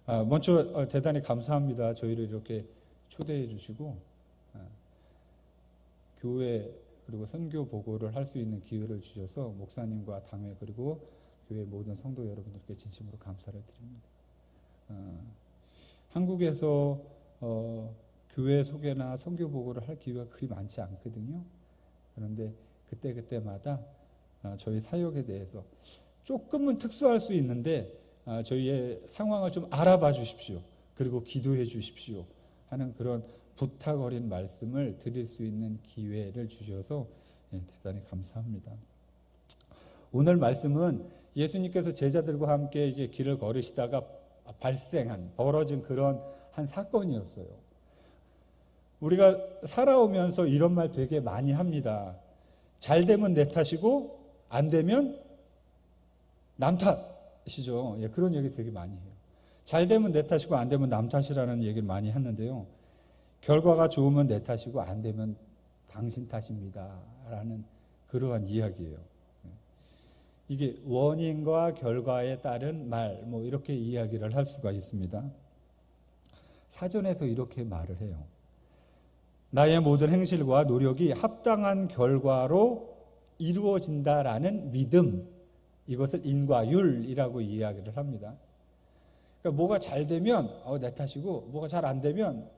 먼저 대단히 감사합니다. 저희를 이렇게 초대해 주시고 교회 그리고 선교 보고를 할 수 있는 기회를 주셔서 목사님과 당회 그리고 교회 모든 성도 여러분들께 진심으로 감사를 드립니다. 한국에서 교회 소개나 선교 보고를 할 기회가 그리 많지 않거든요. 그런데 그때마다 저희 사역에 대해서 조금은 특수할 수 있는데 저희의 상황을 좀 알아봐 주십시오. 그리고 기도해 주십시오 하는 그런 부탁 어린 말씀을 드릴 수 있는 기회를 주셔서 대단히 감사합니다. 오늘 말씀은 예수님께서 제자들과 함께 이제 길을 걸으시다가 벌어진 그런 한 사건이었어요. 우리가 살아오면서 이런 말 되게 많이 합니다. 잘 되면 내 탓이고 안 되면 남 탓이죠. 그런 얘기 되게 많이 해요. 잘 되면 내 탓이고 안 되면 남 탓이라는 얘기를 많이 했는데요. 결과가 좋으면 내 탓이고 안 되면 당신 탓입니다 라는 그러한 이야기예요. 이게 원인과 결과에 따른 말, 이렇게 이야기를 할 수가 있습니다. 사전에서 이렇게 말을 해요. 나의 모든 행실과 노력이 합당한 결과로 이루어진다라는 믿음, 이것을 인과율이라고 이야기를 합니다. 그러니까 뭐가 잘 되면 내 탓이고 뭐가 잘 안 되면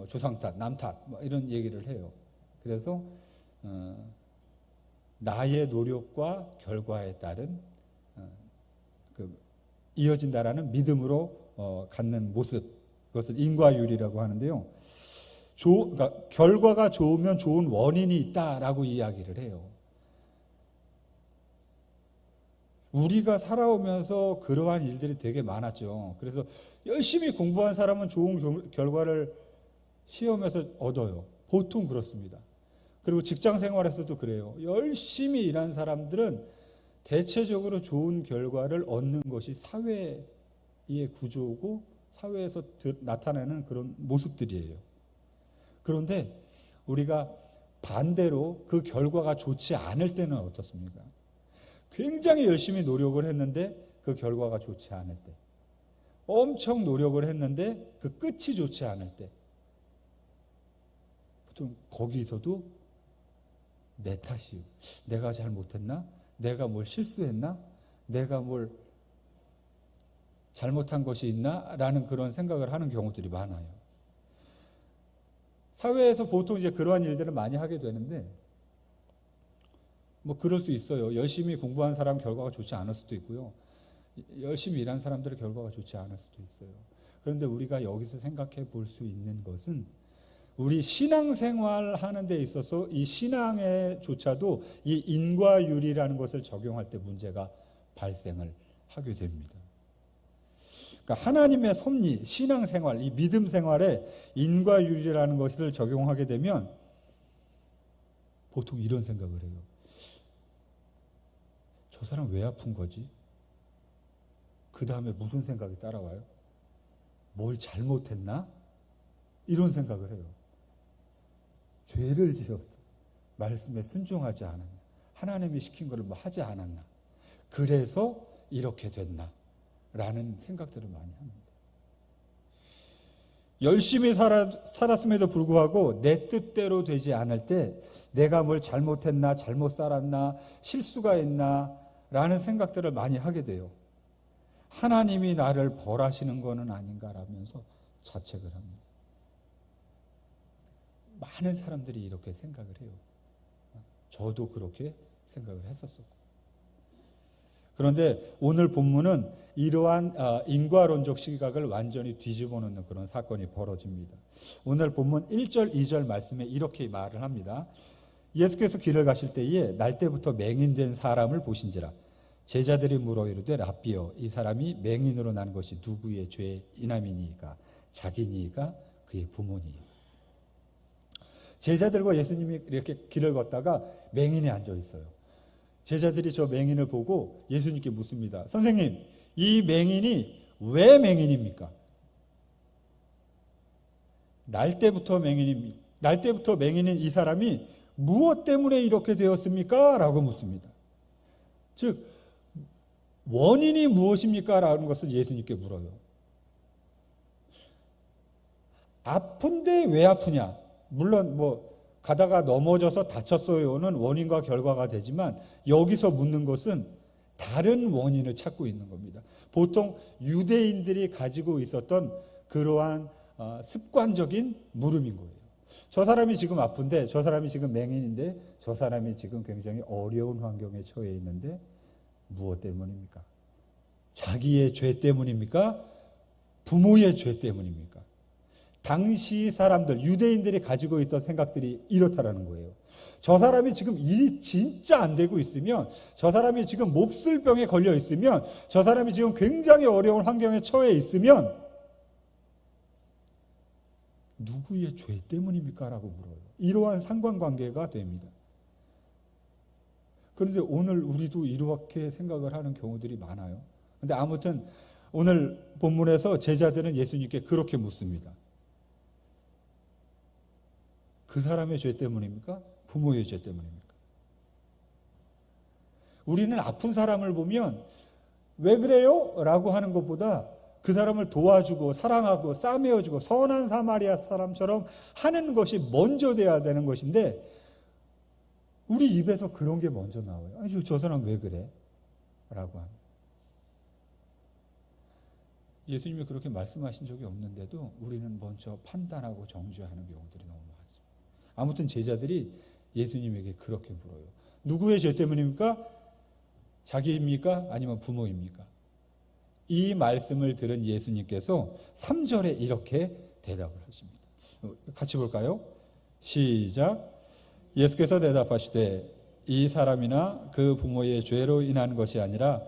조상 탓, 남 탓, 이런 얘기를 해요. 그래서 나의 노력과 결과에 따른 이어진다라는 믿음으로 갖는 모습, 그것을 인과율이라고 하는데요. 그러니까 결과가 좋으면 좋은 원인이 있다라고 이야기를 해요. 우리가 살아오면서 그러한 일들이 되게 많았죠. 그래서 열심히 공부한 사람은 좋은 결과를 시험에서 얻어요. 보통 그렇습니다. 그리고 직장 생활에서도 그래요. 열심히 일한 사람들은 대체적으로 좋은 결과를 얻는 것이 사회의 구조고 사회에서 나타나는 그런 모습들이에요. 그런데 우리가 반대로 그 결과가 좋지 않을 때는 어떻습니까? 굉장히 열심히 노력을 했는데 그 결과가 좋지 않을 때, 엄청 노력을 했는데 그 끝이 좋지 않을 때, 보통 거기서도 내 탓이요. 내가 잘못했나? 내가 뭘 실수했나? 내가 뭘 잘못한 것이 있나? 라는 그런 생각을 하는 경우들이 많아요. 사회에서 보통 이제 그러한 일들을 많이 하게 되는데, 그럴 수 있어요. 열심히 공부한 사람 결과가 좋지 않을 수도 있고요. 열심히 일한 사람들의 결과가 좋지 않을 수도 있어요. 그런데 우리가 여기서 생각해 볼 수 있는 것은 우리 신앙생활 하는 데 있어서 이 신앙에조차도 이 인과율이라는 것을 적용할 때 문제가 발생을 하게 됩니다. 그러니까 하나님의 섭리, 신앙생활, 이 믿음생활에 인과율이라는 것을 적용하게 되면 보통 이런 생각을 해요. 저 사람 왜 아픈 거지? 그 다음에 무슨 생각이 따라와요? 뭘 잘못했나? 이런 생각을 해요. 죄를 지었다. 말씀에 순종하지 않았나? 하나님이 시킨 것을 하지 않았나? 그래서 이렇게 됐나? 라는 생각들을 많이 합니다. 열심히 살았음에도 불구하고 내 뜻대로 되지 않을 때 내가 뭘 잘못했나, 잘못 살았나, 실수가 있나 라는 생각들을 많이 하게 돼요. 하나님이 나를 벌하시는 것은 아닌가라면서 자책을 합니다. 많은 사람들이 이렇게 생각을 해요. 저도 그렇게 생각을 했었었고. 그런데 오늘 본문은 이러한 인과론적 시각을 완전히 뒤집어 놓는 그런 사건이 벌어집니다. 오늘 본문 1절, 2절 말씀에 이렇게 말을 합니다. 예수께서 길을 가실 때에 날때부터 맹인된 사람을 보신지라. 제자들이 물어 이르되 랍비여, 이 사람이 맹인으로 난 것이 누구의 죄인함이니까? 자기니까 그의 부모니까? 제자들과 예수님이 이렇게 길을 걷다가 맹인이 앉아 있어요. 제자들이 저 맹인을 보고 예수님께 묻습니다. 선생님, 이 맹인이 왜 맹인입니까? 날 때부터 맹인인 이 사람이 무엇 때문에 이렇게 되었습니까? 라고 묻습니다. 즉 원인이 무엇입니까? 라는 것을 예수님께 물어요. 아픈데 왜 아프냐? 물론 뭐 가다가 넘어져서 다쳤어요는 원인과 결과가 되지만 여기서 묻는 것은 다른 원인을 찾고 있는 겁니다. 보통 유대인들이 가지고 있었던 그러한 습관적인 물음인 거예요. 저 사람이 지금 아픈데, 저 사람이 지금 맹인인데, 저 사람이 지금 굉장히 어려운 환경에 처해 있는데 무엇 때문입니까? 자기의 죄 때문입니까? 부모의 죄 때문입니까? 당시 사람들, 유대인들이 가지고 있던 생각들이 이렇다라는 거예요. 저 사람이 지금 일이 진짜 안 되고 있으면, 저 사람이 지금 몹쓸 병에 걸려 있으면, 저 사람이 지금 굉장히 어려운 환경에 처해 있으면 누구의 죄 때문입니까? 라고 물어요. 이러한 상관관계가 됩니다. 그런데 오늘 우리도 이렇게 생각을 하는 경우들이 많아요. 근데 아무튼 오늘 본문에서 제자들은 예수님께 그렇게 묻습니다. 그 사람의 죄 때문입니까? 부모의 죄 때문입니까? 우리는 아픈 사람을 보면 왜 그래요? 라고 하는 것보다 그 사람을 도와주고 사랑하고 싸매어주고 선한 사마리아 사람처럼 하는 것이 먼저 돼야 되는 것인데 우리 입에서 그런 게 먼저 나와요. 아니, 저 사람 왜 그래? 라고 합니다. 예수님이 그렇게 말씀하신 적이 없는데도 우리는 먼저 판단하고 정죄하는 경우들이 너무 많습니다. 아무튼 제자들이 예수님에게 그렇게 물어요. 누구의 죄 때문입니까? 자기입니까? 아니면 부모입니까? 이 말씀을 들은 예수님께서 3절에 이렇게 대답을 하십니다. 같이 볼까요? 시작. 예수께서 대답하시되 이 사람이나 그 부모의 죄로 인한 것이 아니라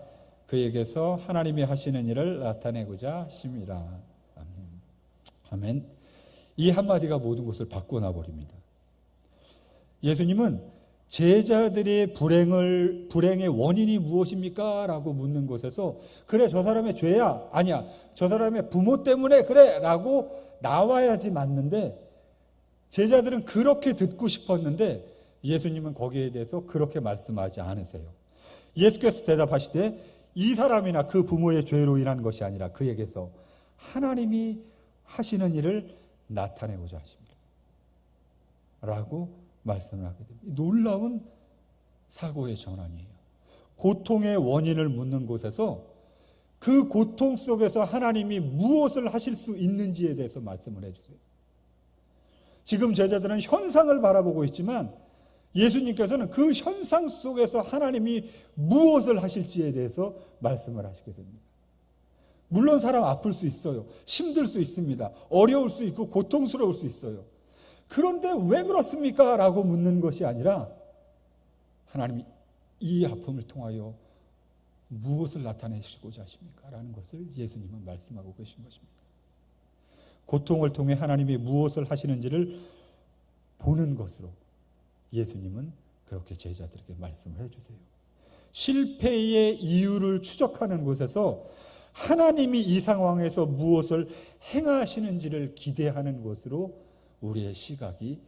그에게서 하나님이 하시는 일을 나타내고자 하심이라. 아멘. 이 한마디가 모든 것을 바꿔놔 버립니다. 예수님은 제자들의 불행의 원인이 무엇입니까? 라고 묻는 것에서 그래 저 사람의 죄야? 아니야. 저 사람의 부모 때문에 그래? 라고 나와야지 맞는데 제자들은 그렇게 듣고 싶었는데 예수님은 거기에 대해서 그렇게 말씀하지 않으세요. 예수께서 대답하시되 이 사람이나 그 부모의 죄로 인한 것이 아니라 그에게서 하나님이 하시는 일을 나타내고자 하십니다. 라고 말씀을 하게 됩니다. 놀라운 사고의 전환이에요. 고통의 원인을 묻는 곳에서 그 고통 속에서 하나님이 무엇을 하실 수 있는지에 대해서 말씀을 해주세요. 지금 제자들은 현상을 바라보고 있지만 예수님께서는 그 현상 속에서 하나님이 무엇을 하실지에 대해서 말씀을 하시게 됩니다. 물론 사람 아플 수 있어요. 힘들 수 있습니다. 어려울 수 있고 고통스러울 수 있어요. 그런데 왜 그렇습니까? 라고 묻는 것이 아니라 하나님이 이 아픔을 통하여 무엇을 나타내시고자 하십니까? 라는 것을 예수님은 말씀하고 계신 것입니다. 고통을 통해 하나님이 무엇을 하시는지를 보는 것으로 예수님은 그렇게 제자들에게 말씀을 해주세요. 실패의 이유를 추적하는 곳에서 하나님이 이 상황에서 무엇을 행하시는지를 기대하는 것으로 우리의 시각이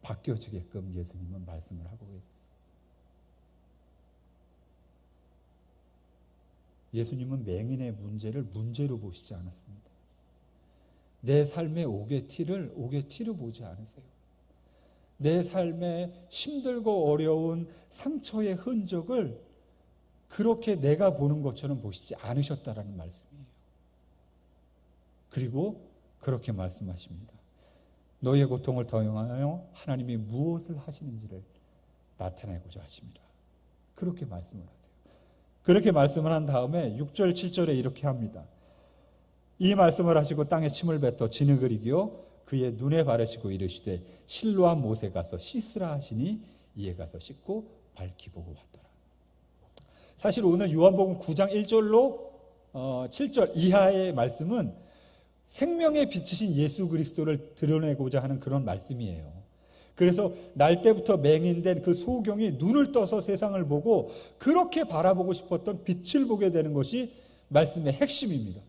바뀌어지게끔 예수님은 말씀을 하고 계세요. 예수님은 맹인의 문제를 문제로 보시지 않았습니다. 내 삶의 오개티로 보지 않으세요. 내 삶의 힘들고 어려운 상처의 흔적을 그렇게 내가 보는 것처럼 보시지 않으셨다라는 말씀이에요. 그리고 그렇게 말씀하십니다. 너희의 고통을 더영하여 하나님이 무엇을 하시는지를 나타내고자 하십니다. 그렇게 말씀을 하세요. 그렇게 말씀을 한 다음에 6절, 7절에 이렇게 합니다. 이 말씀을 하시고 땅에 침을 뱉어 진흙을 이겨 그의 눈에 바르시고 이르시되 실로암 못에 가서 씻으라 하시니 이에 가서 씻고 밝히 보고 왔더라. 사실 오늘 요한복음 9장 1절로 7절 이하의 말씀은 생명의 빛이신 예수 그리스도를 드러내고자 하는 그런 말씀이에요. 그래서 날 때부터 맹인된 그 소경이 눈을 떠서 세상을 보고 그렇게 바라보고 싶었던 빛을 보게 되는 것이 말씀의 핵심입니다.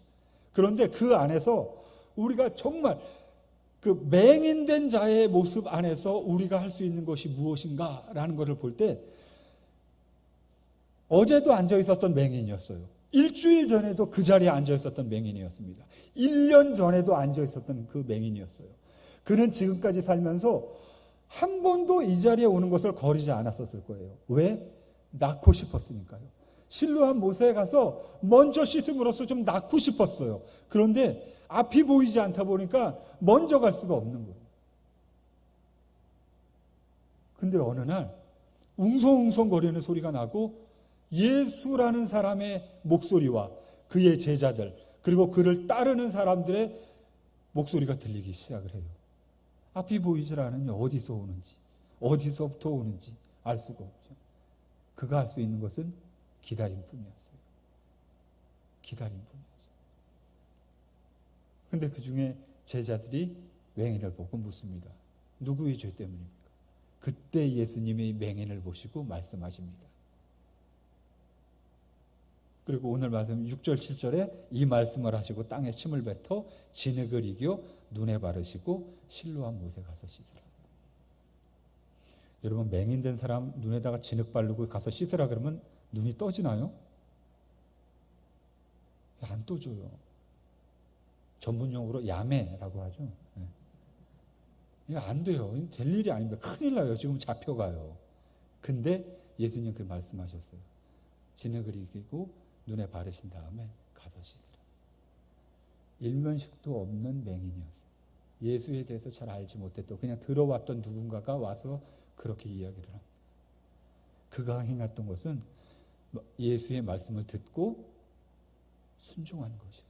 그런데 그 안에서 우리가 정말 그 맹인된 자의 모습 안에서 우리가 할 수 있는 것이 무엇인가라는 것을 볼 때 어제도 앉아 있었던 맹인이었어요. 일주일 전에도 그 자리에 앉아 있었던 맹인이었습니다. 1년 전에도 앉아 있었던 그 맹인이었어요. 그는 지금까지 살면서 한 번도 이 자리에 오는 것을 거르지 않았었을 거예요. 왜? 낳고 싶었으니까요. 실로암 모세에 가서 먼저 씻음으로써 좀 낳고 싶었어요. 그런데 앞이 보이지 않다 보니까 먼저 갈 수가 없는 거예요. 근데 어느 날 웅성웅성 거리는 소리가 나고 예수라는 사람의 목소리와 그의 제자들 그리고 그를 따르는 사람들의 목소리가 들리기 시작을 해요. 앞이 보이질 않으니 어디서 오는지 어디서부터 오는지 알 수가 없죠. 그가 할 수 있는 것은 기다림뿐이었어요. 기다림뿐이었어요. 근데 그 중에 제자들이 맹인을 보고 묻습니다. 누구의 죄 때문입니까? 그때 예수님이 맹인을 보시고 말씀하십니다. 그리고 오늘 말씀 6절 7절에 이 말씀을 하시고 땅에 침을 뱉어 진흙을 이겨 눈에 바르시고 실로암 못에 가서 씻으라. 여러분 맹인된 사람 눈에다가 진흙 바르고 가서 씻으라 그러면 눈이 떠지나요? 안 떠져요. 전문용어로 야매라고 하죠. 이거 안 돼요. 될 일이 아닙니다. 큰일 나요. 지금 잡혀가요. 근데 예수님 그 말씀하셨어요. 진흙을 이기고 눈에 바르신 다음에 가서 씻으라. 일면식도 없는 맹인이었어요. 예수에 대해서 잘 알지 못했던 그냥 들어왔던 누군가가 와서 그렇게 이야기를 합니다. 그가 행했던 것은 예수의 말씀을 듣고 순종한 것이었어요.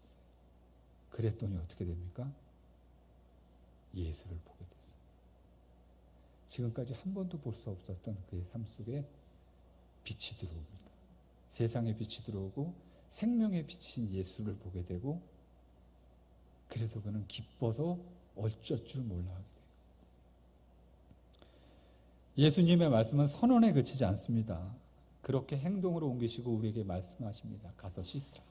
그랬더니 어떻게 됩니까? 예수를 보게 됐어요. 지금까지 한 번도 볼 수 없었던 그의 삶 속에 빛이 들어옵니다. 세상에 빛이 들어오고 생명의 빛인 예수를 보게 되고 그래서 그는 기뻐서 어쩔 줄 몰라 하게 돼요. 예수님의 말씀은 선언에 그치지 않습니다. 그렇게 행동으로 옮기시고 우리에게 말씀하십니다. 가서 씻으라.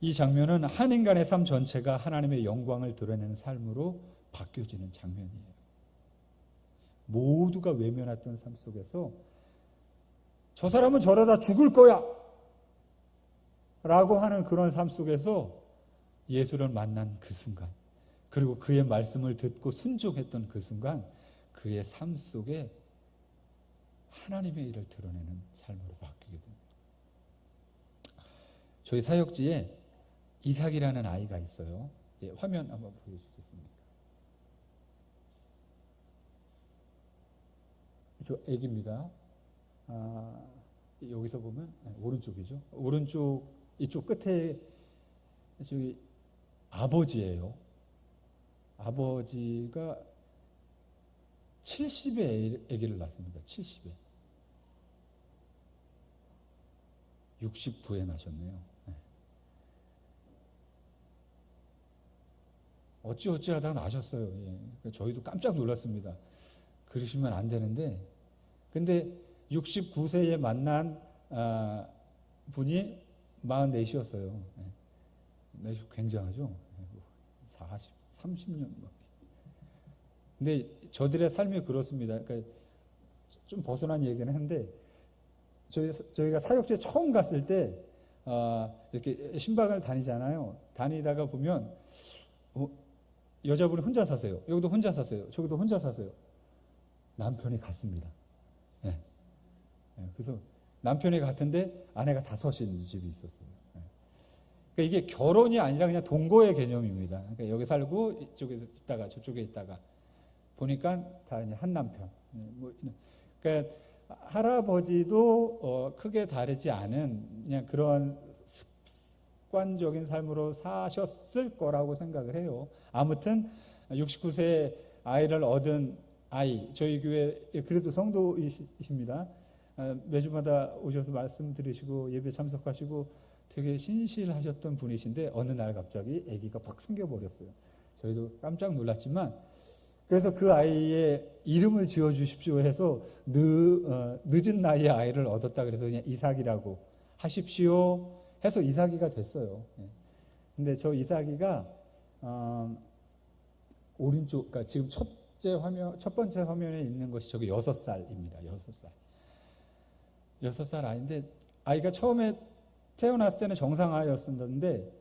이 장면은 한 인간의 삶 전체가 하나님의 영광을 드러내는 삶으로 바뀌어지는 장면이에요. 모두가 외면했던 삶 속에서 저 사람은 저러다 죽을 거야 라고 하는 그런 삶 속에서 예수를 만난 그 순간 그리고 그의 말씀을 듣고 순종했던 그 순간 그의 삶 속에 하나님의 일을 드러내는 삶으로 바뀌게 됩니다. 저희 사역지에 이삭이라는 아이가 있어요. 이제 화면 한번 보여주시겠습니까? 저 애기입니다. 여기서 보면 오른쪽이죠. 오른쪽 이쪽 끝에 저기 아버지예요. 아버지가 70에 아기를 낳습니다. 70에. 69에 나셨네요. 어찌어찌 하다가 나셨어요. 예. 저희도 깜짝 놀랐습니다. 그러시면 안 되는데 근데 69세에 만난 분이 44이었어요. 네. 굉장하죠. 40, 30년. 근데 저들의 삶이 그렇습니다. 그러니까 좀 벗어난 얘기는 한데 저희가 사역지에 처음 갔을 때 이렇게 신방을 다니잖아요. 다니다가 보면 여자분이 혼자 사세요. 여기도 혼자 사세요. 저기도 혼자 사세요. 남편이 갔습니다. 네. 그래서 남편이 갔는데 아내가 5인 집이 있었어요. 그러니까 이게 결혼이 아니라 그냥 동거의 개념입니다. 그러니까 여기 살고 이쪽에 있다가 저쪽에 있다가 보니까 다 이제 한 남편. 그러니까 할아버지도 크게 다르지 않은 그냥 그런 습관적인 삶으로 사셨을 거라고 생각을 해요. 아무튼 69세 아이를 얻은 아이, 저희 교회 그래도 성도이십니다. 매주마다 오셔서 말씀 들으시고 예배 참석하시고 되게 신실하셨던 분이신데 어느 날 갑자기 아기가 팍 생겨버렸어요. 저희도 깜짝 놀랐지만 그래서 그 아이의 이름을 지어주십시오 해서 늦은 나이에 아이를 얻었다 그래서 그냥 이삭이라고 하십시오 해서 이삭이가 됐어요. 근데 저 이삭이가 오른쪽, 그러니까 지금 첫 번째 화면에 있는 것이 저기 6살입니다. 6살. 6살 아이인데 아이가 처음에 태어났을 때는 정상아이였었는데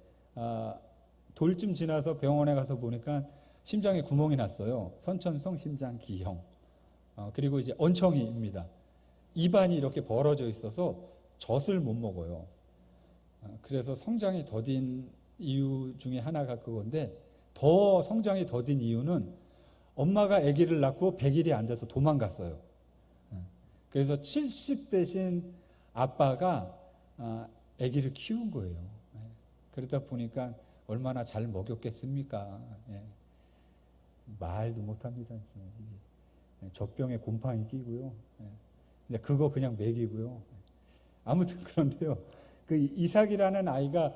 돌쯤 지나서 병원에 가서 보니까 심장에 구멍이 났어요. 선천성 심장 기형. 그리고 이제 언청이입니다. 입안이 이렇게 벌어져 있어서 젖을 못 먹어요. 그래서 성장이 더딘 이유 중에 하나가 그건데, 더 성장이 더딘 이유는 엄마가 아기를 낳고 100일이 안 돼서 도망갔어요. 그래서 70 대신 아빠가 아기를 키운 거예요. 그러다 보니까 얼마나 잘 먹였겠습니까? 말도 못합니다. 젖병에 곰팡이 끼고요. 근데 그거 그냥 먹이고요. 아무튼 그런데요. 그 이삭이라는 아이가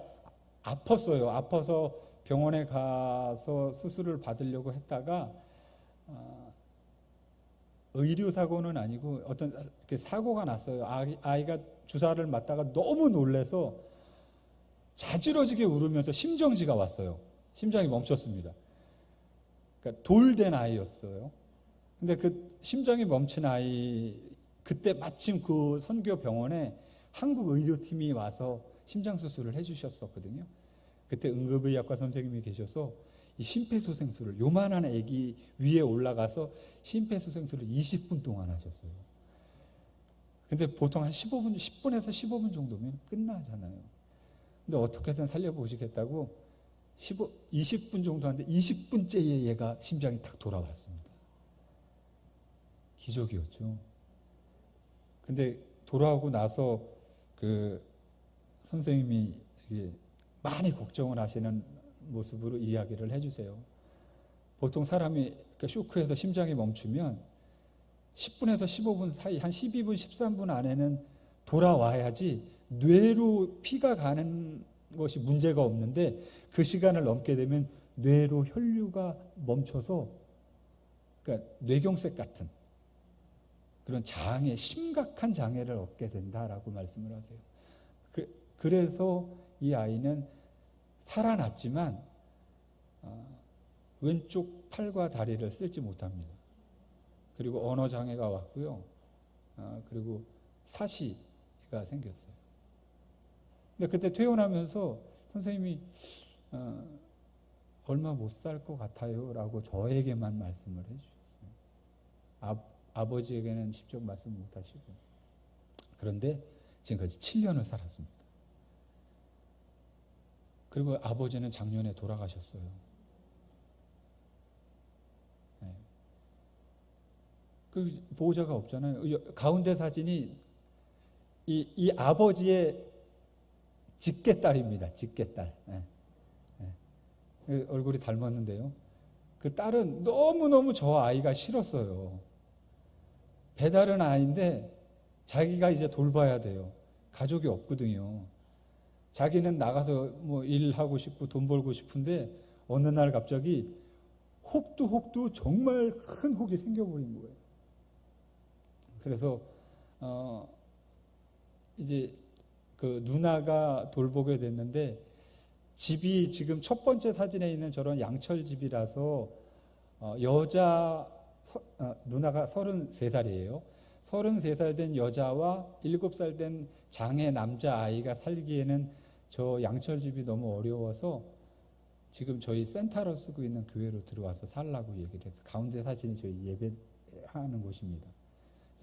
아팠어요. 아파서 병원에 가서 수술을 받으려고 했다가 의료사고는 아니고 어떤 사고가 났어요. 아이가 주사를 맞다가 너무 놀래서 자지러지게 울으면서 심정지가 왔어요. 심장이 멈췄습니다. 그러니까 돌된 아이였어요. 근데 그 심장이 멈춘 아이, 그때 마침 그 선교 병원에 한국 의료팀이 와서 심장 수술을 해주셨었거든요. 그때 응급의학과 선생님이 계셔서 이 심폐소생술을, 요만한 아기 위에 올라가서 심폐소생술을 20분 동안 하셨어요. 근데 보통 한 15분, 10분에서 15분 정도면 끝나잖아요. 근데 어떻게든 살려보시겠다고 20분 정도 하는데 20분째에 얘가 심장이 탁 돌아왔습니다. 기적이었죠. 근데 돌아오고 나서 그 선생님이 많이 걱정을 하시는 모습으로 이야기를 해주세요. 보통 사람이 쇼크해서 심장이 멈추면 10분에서 15분 사이, 한 12분, 13분 안에는 돌아와야지 뇌로 피가 가는 것이 문제가 없는데, 그 시간을 넘게 되면 뇌로 혈류가 멈춰서, 그러니까 뇌경색 같은 그런 장애, 심각한 장애를 얻게 된다라고 말씀을 하세요. 그래서 이 아이는 살아났지만 왼쪽 팔과 다리를 쓰지 못합니다. 그리고 언어 장애가 왔고요. 그리고 사시가 생겼어요. 근데 그때 퇴원하면서 선생님이 얼마 못 살 것 같아요 라고 저에게만 말씀을 해주셨어요. 아버지에게는 직접 말씀 못 하시고. 그런데 지금까지 7년을 살았습니다. 그리고 아버지는 작년에 돌아가셨어요. 그 보호자가 없잖아요. 가운데 사진이 이 아버지의 직계딸입니다. 직계딸. 얼굴이 닮았는데요. 그 딸은 너무너무 저 아이가 싫었어요. 배다른 아이인데 자기가 이제 돌봐야 돼요. 가족이 없거든요. 자기는 나가서 뭐 일하고 싶고 돈 벌고 싶은데 어느 날 갑자기 혹도 정말 큰 혹이 생겨버린 거예요. 그래서 이제 그 누나가 돌보게 됐는데, 집이 지금 첫 번째 사진에 있는 저런 양철집이라서 누나가 33살이에요. 33살 된 여자와 7살 된 장애 남자아이가 살기에는 저 양철집이 너무 어려워서 지금 저희 센터로 쓰고 있는 교회로 들어와서 살라고 얘기를 해서, 가운데 사진이 저희 예배하는 곳입니다.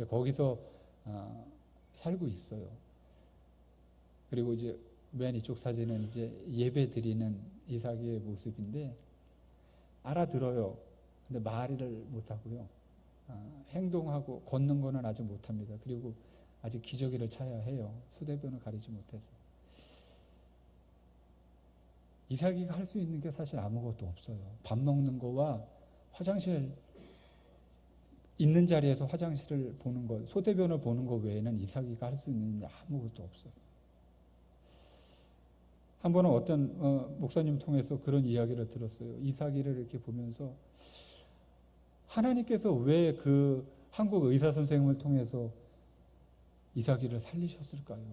거기서 살고 있어요. 그리고 이제 맨 이쪽 사진은 이제 예배 드리는 이삭의 모습인데, 알아들어요. 근데 말을 못하고요. 행동하고 걷는 거는 아직 못합니다. 그리고 아직 기저귀를 차야 해요. 수대변을 가리지 못해서. 이삭이가 할 수 있는 게 사실 아무것도 없어요. 밥 먹는 거와 화장실 있는 자리에서 화장실을 보는 것, 소대변을 보는 것 외에는 이삭이가 할 수 있는 게 아무것도 없어요. 한 번은 어떤 목사님 통해서 그런 이야기를 들었어요. 이삭이를 이렇게 보면서 하나님께서 왜 그 한국 의사 선생님을 통해서 이삭이를 살리셨을까요?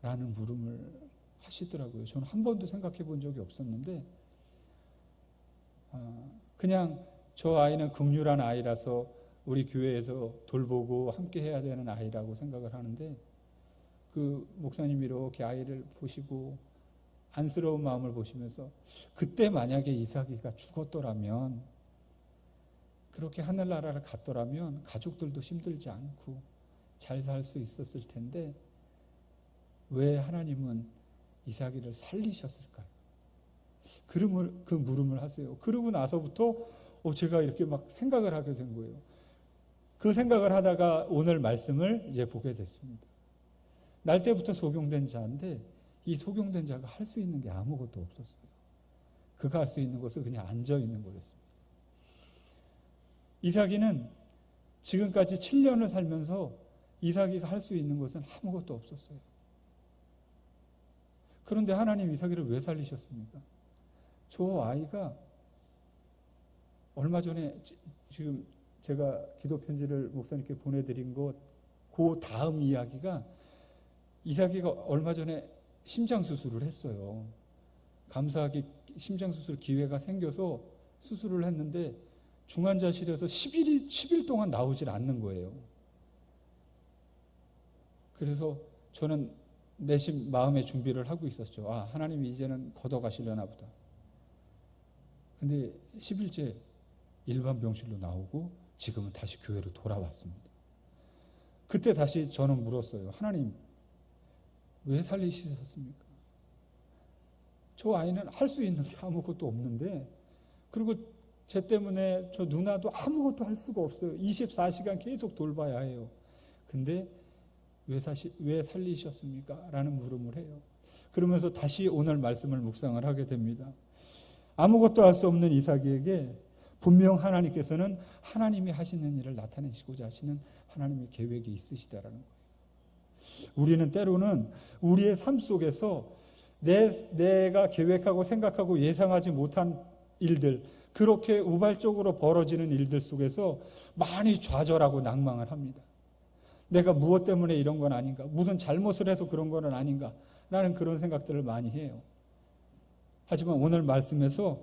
라는 물음을 하시더라고요. 저는 한 번도 생각해 본 적이 없었는데, 그냥 저 아이는 긍휼한 아이라서 우리 교회에서 돌보고 함께 해야 되는 아이라고 생각을 하는데, 그 목사님이 이렇게 아이를 보시고 안쓰러운 마음을 보시면서 그때 만약에 이삭이가 죽었더라면, 그렇게 하늘나라를 갔더라면 가족들도 힘들지 않고 잘 살 수 있었을 텐데 왜 하나님은 이삭이를 살리셨을까요? 그 물음을 하세요. 그러고 나서부터 제가 이렇게 막 생각을 하게 된 거예요. 그 생각을 하다가 오늘 말씀을 이제 보게 됐습니다. 날 때부터 소경된 자인데 이 소경된 자가 할 수 있는 게 아무것도 없었어요. 그가 할 수 있는 것은 그냥 앉아 있는 거였습니다. 이삭이는 지금까지 7년을 살면서 이삭이가 할 수 있는 것은 아무것도 없었어요. 그런데 하나님 이삭이를 왜 살리셨습니까? 저 아이가 얼마 전에 지금 제가 기도 편지를 목사님께 보내드린 그 다음 이야기가, 이삭이가 얼마 전에 심장 수술을 했어요. 감사하게 심장 수술 기회가 생겨서 수술을 했는데 중환자실에서 10일 동안 나오질 않는 거예요. 그래서 저는 내심 마음의 준비를 하고 있었죠. 하나님이 이제는 걷어가시려나 보다. 근데 10일째 일반 병실로 나오고 지금은 다시 교회로 돌아왔습니다. 그때 다시 저는 물었어요. 하나님, 왜 살리셨습니까? 저 아이는 할 수 있는 게 아무것도 없는데, 그리고 제 때문에 저 누나도 아무것도 할 수가 없어요. 24시간 계속 돌봐야 해요. 근데 왜 살리셨습니까? 라는 물음을 해요. 그러면서 다시 오늘 말씀을 묵상을 하게 됩니다. 아무것도 할 수 없는 이삭에게 분명 하나님께서는 하나님이 하시는 일을 나타내시고자 하시는 하나님의 계획이 있으시다라는 거예요. 우리는 때로는 우리의 삶 속에서 내가 계획하고 생각하고 예상하지 못한 일들, 그렇게 우발적으로 벌어지는 일들 속에서 많이 좌절하고 낭망을 합니다. 내가 무엇 때문에 이런 건 아닌가, 무슨 잘못을 해서 그런 건 아닌가 라는 그런 생각들을 많이 해요. 하지만 오늘 말씀에서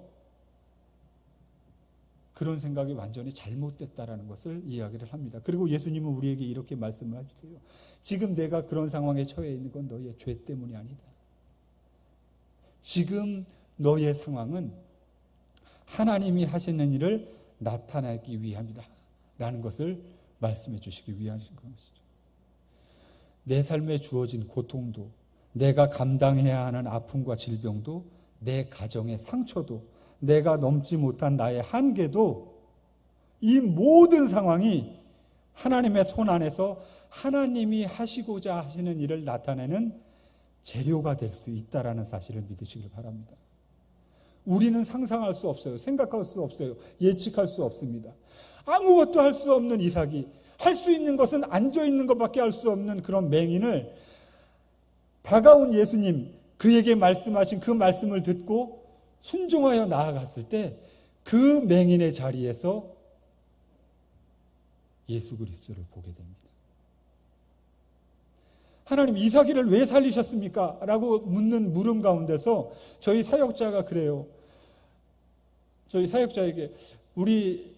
그런 생각이 완전히 잘못됐다라는 것을 이야기를 합니다. 그리고 예수님은 우리에게 이렇게 말씀을 하시세요. 지금 내가 그런 상황에 처해 있는 건 너의 죄 때문이 아니다. 지금 너의 상황은 하나님이 하시는 일을 나타내기 위함이다 라는 것을 말씀해 주시기 위하신 것이죠. 내 삶에 주어진 고통도, 내가 감당해야 하는 아픔과 질병도, 내 가정의 상처도, 내가 넘지 못한 나의 한계도, 이 모든 상황이 하나님의 손 안에서 하나님이 하시고자 하시는 일을 나타내는 재료가 될 수 있다라는 사실을 믿으시길 바랍니다. 우리는 상상할 수 없어요. 생각할 수 없어요. 예측할 수 없습니다. 아무것도 할 수 없는 이삭이 할 수 있는 것은 앉아있는 것밖에 할 수 없는 그런 맹인을, 다가온 예수님, 그에게 말씀하신 그 말씀을 듣고 순종하여 나아갔을 때 그 맹인의 자리에서 예수 그리스도를 보게 됩니다. 하나님, 이삭이를 왜 살리셨습니까? 라고 묻는 물음 가운데서 저희 사역자가 그래요. 저희 사역자에게 우리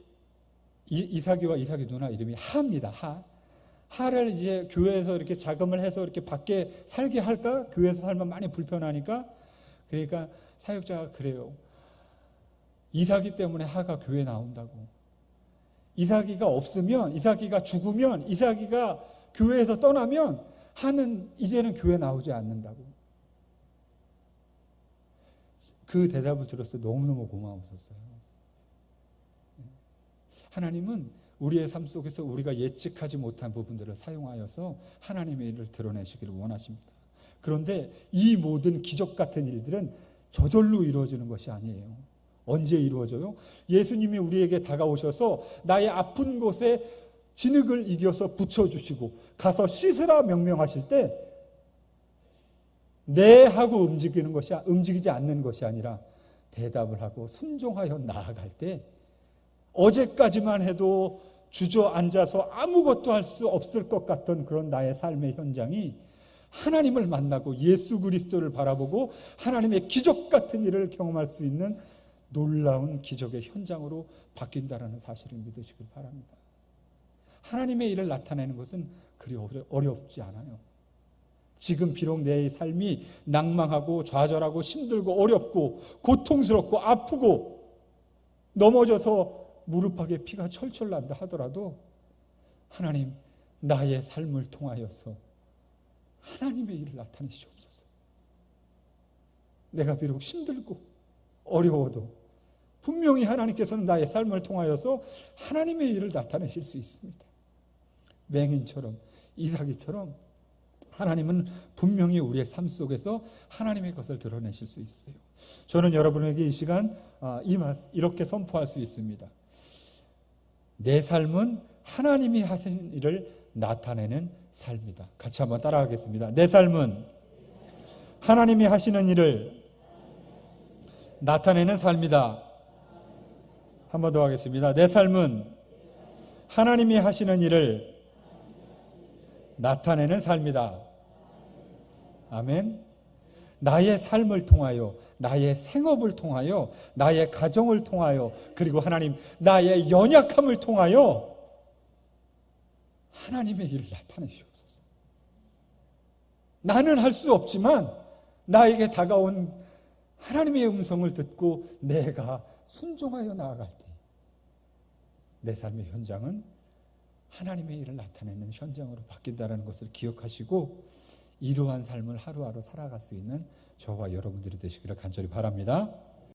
이삭이와 이삭이 누나 이름이 하입니다. 하를 이제 교회에서 이렇게 자금을 해서 이렇게 밖에 살게 할까? 교회에서 살면 많이 불편하니까. 그러니까 사역자가 그래요. 이삭이 때문에 하가 교회에 나온다고. 이삭이가 없으면, 이삭이가 죽으면, 이삭이가 교회에서 떠나면 하는 이제는 교회 나오지 않는다고. 그 대답을 들었을 때 너무너무 고마웠었어요. 하나님은 우리의 삶 속에서 우리가 예측하지 못한 부분들을 사용하여서 하나님의 일을 드러내시기를 원하십니다. 그런데 이 모든 기적 같은 일들은 저절로 이루어지는 것이 아니에요. 언제 이루어져요? 예수님이 우리에게 다가오셔서 나의 아픈 곳에 진흙을 이겨서 붙여주시고 가서 씻으라 명령하실 때 네 하고 움직이지 않는 것이 아니라 대답을 하고 순종하여 나아갈 때, 어제까지만 해도 주저앉아서 아무것도 할 수 없을 것 같던 그런 나의 삶의 현장이 하나님을 만나고 예수 그리스도를 바라보고 하나님의 기적 같은 일을 경험할 수 있는 놀라운 기적의 현장으로 바뀐다는 사실을 믿으시길 바랍니다. 하나님의 일을 나타내는 것은 그리 어렵지 않아요. 지금 비록 내 삶이 낭망하고 좌절하고 힘들고 어렵고 고통스럽고 아프고 넘어져서 무릎팍에 피가 철철 난다 하더라도 하나님, 나의 삶을 통하여서 하나님의 일을 나타내시옵소서. 내가 비록 힘들고 어려워도 분명히 하나님께서는 나의 삶을 통하여서 하나님의 일을 나타내실 수 있습니다. 맹인처럼, 이삭이처럼 하나님은 분명히 우리의 삶 속에서 하나님의 것을 드러내실 수 있어요. 저는 여러분에게 이 시간 이렇게 선포할 수 있습니다. 내 삶은 하나님이 하신 일을 나타내는 삶이다. 같이 한번 따라하겠습니다. 내 삶은 하나님이 하시는 일을 나타내는 삶이다. 한 번 더 하겠습니다. 내 삶은 하나님이 하시는 일을 나타내는 삶이다. 아멘. 나의 삶을 통하여, 나의 생업을 통하여, 나의 가정을 통하여, 그리고 하나님, 나의 연약함을 통하여 하나님의 일을 나타내시옵소서. 나는 할 수 없지만 나에게 다가온 하나님의 음성을 듣고 내가 순종하여 나아갈 때 내 삶의 현장은 하나님의 일을 나타내는 현장으로 바뀐다는 것을 기억하시고 이러한 삶을 하루하루 살아갈 수 있는 저와 여러분들이 되시기를 간절히 바랍니다.